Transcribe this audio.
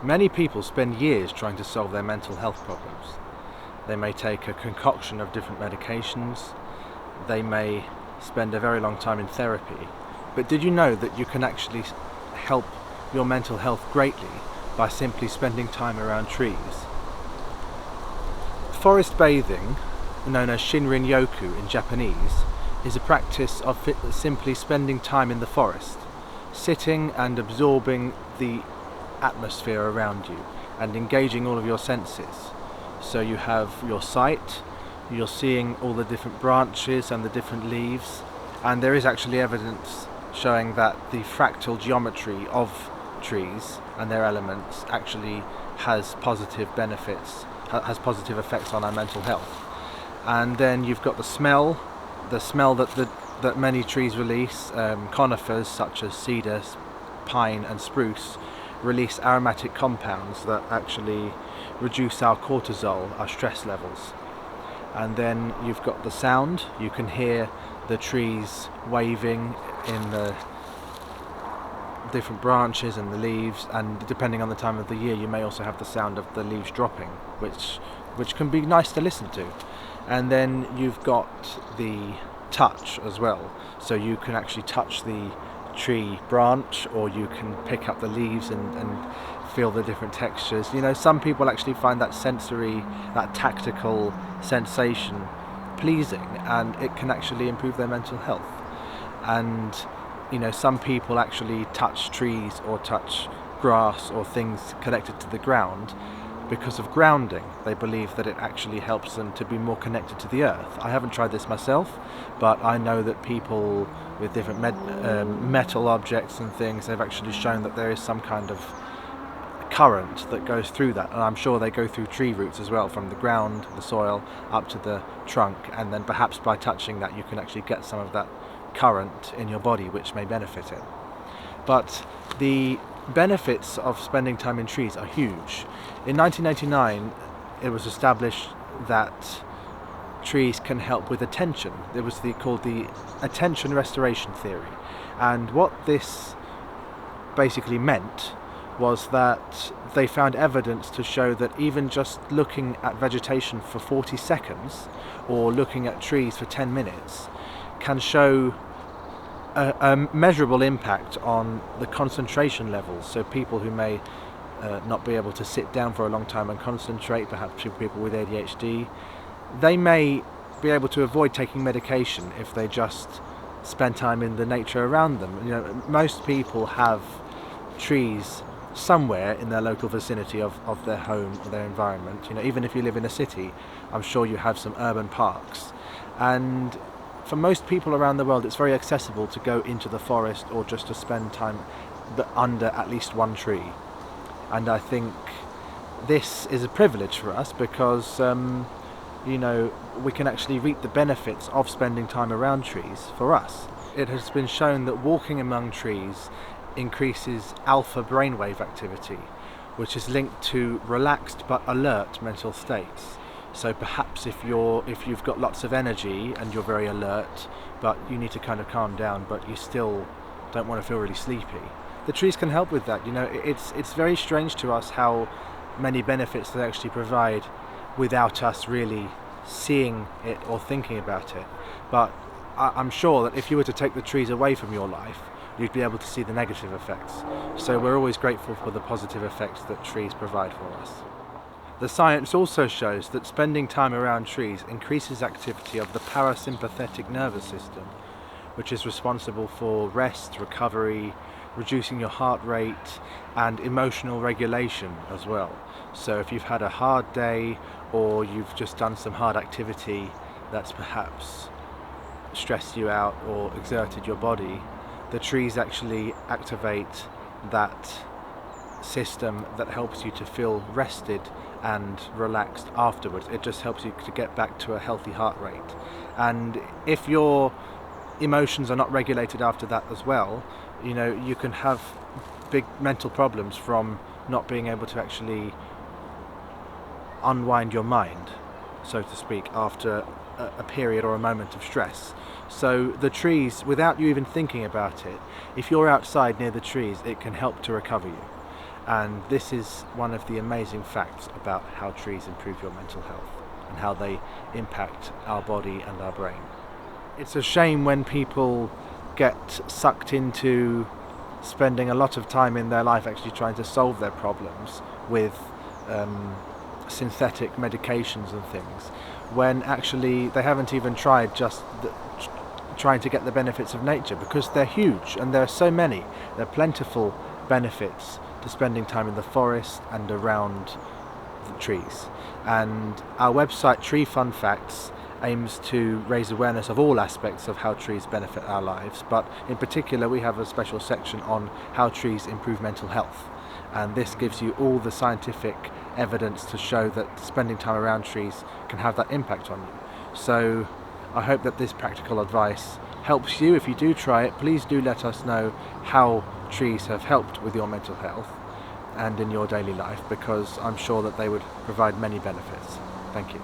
Many people spend years trying to solve their mental health problems. They may take a concoction of different medications, they may spend a very long time in therapy, but did you know that you can actually help your mental health greatly by simply spending time around trees? Forest bathing, known as Shinrin-yoku in Japanese, is a practice of simply spending time in the forest, sitting and absorbing the atmosphere around you and engaging all of your senses. So you have your sight, you're seeing all the different branches and the different leaves, and there is actually evidence showing that the fractal geometry of trees and their elements actually has positive benefits, has positive effects on our mental health. And then you've got the smell that many trees release. Conifers such as cedar, pine and spruce release aromatic compounds that actually reduce our cortisol, our stress levels. And then you've got the sound. You can hear the trees waving in the different branches and the leaves, and depending on the time of the year you may also have the sound of the leaves dropping, which can be nice to listen to. And then you've got the touch as well, so you can actually touch the tree branch, or you can pick up the leaves and feel the different textures. You know, some people actually find that sensory, that tactical sensation pleasing, and it can actually improve their mental health. And you know, some people actually touch trees or touch grass or things connected to the ground because of grounding. They believe that it actually helps them to be more connected to the earth. I haven't tried this myself, but I know that people with different metal objects and things, they've actually shown that there is some kind of current that goes through that, and I'm sure they go through tree roots as well, from the ground, the soil, up to the trunk, and then perhaps by touching that you can actually get some of that current in your body, which may benefit it. But the benefits of spending time in trees are huge. In 1989 it was established that trees can help with attention. It was called the attention restoration theory, and what this basically meant was that they found evidence to show that even just looking at vegetation for 40 seconds or looking at trees for 10 minutes can show a measurable impact on the concentration levels. So people who may not be able to sit down for a long time and concentrate, perhaps people with ADHD, they may be able to avoid taking medication if they just spend time in the nature around them. You know, most people have trees somewhere in their local vicinity of their home or their environment. You know, even if you live in a city, I'm sure you have some urban parks. And for most people around the world, it's very accessible to go into the forest or just to spend time under at least one tree. And I think this is a privilege for us because you know, we can actually reap the benefits of spending time around trees for us. It has been shown that walking among trees increases alpha brainwave activity, which is linked to relaxed but alert mental states. So perhaps if you've got lots of energy and you're very alert, but you need to kind of calm down, but you still don't want to feel really sleepy, the trees can help with that. You know, it's very strange to us how many benefits they actually provide without us really seeing it or thinking about it. But I'm sure that if you were to take the trees away from your life, you'd be able to see the negative effects. So we're always grateful for the positive effects that trees provide for us. The science also shows that spending time around trees increases activity of the parasympathetic nervous system, which is responsible for rest, recovery, reducing your heart rate, and emotional regulation as well. So if you've had a hard day or you've just done some hard activity that's perhaps stressed you out or exerted your body, the trees actually activate that system that helps you to feel rested and relaxed afterwards. It just helps you to get back to a healthy heart rate. And if your emotions are not regulated after that as well, you know, you can have big mental problems from not being able to actually unwind your mind, so to speak, after a period or a moment of stress. So the trees, without you even thinking about it, if you're outside near the trees, it can help to recover you. And this is one of the amazing facts about how trees improve your mental health and how they impact our body and our brain. It's a shame when people get sucked into spending a lot of time in their life actually trying to solve their problems with synthetic medications and things, when actually they haven't even tried trying to get the benefits of nature, because they're huge and there are so many. There are plentiful benefits to spending time in the forest and around the trees. And our website Tree Fun Facts aims to raise awareness of all aspects of how trees benefit our lives, but in particular we have a special section on how trees improve mental health, and this gives you all the scientific evidence to show that spending time around trees can have that impact on you. So I hope that this practical advice helps you. If you do try it, please do let us know how trees have helped with your mental health and in your daily life, because I'm sure that they would provide many benefits. Thank you.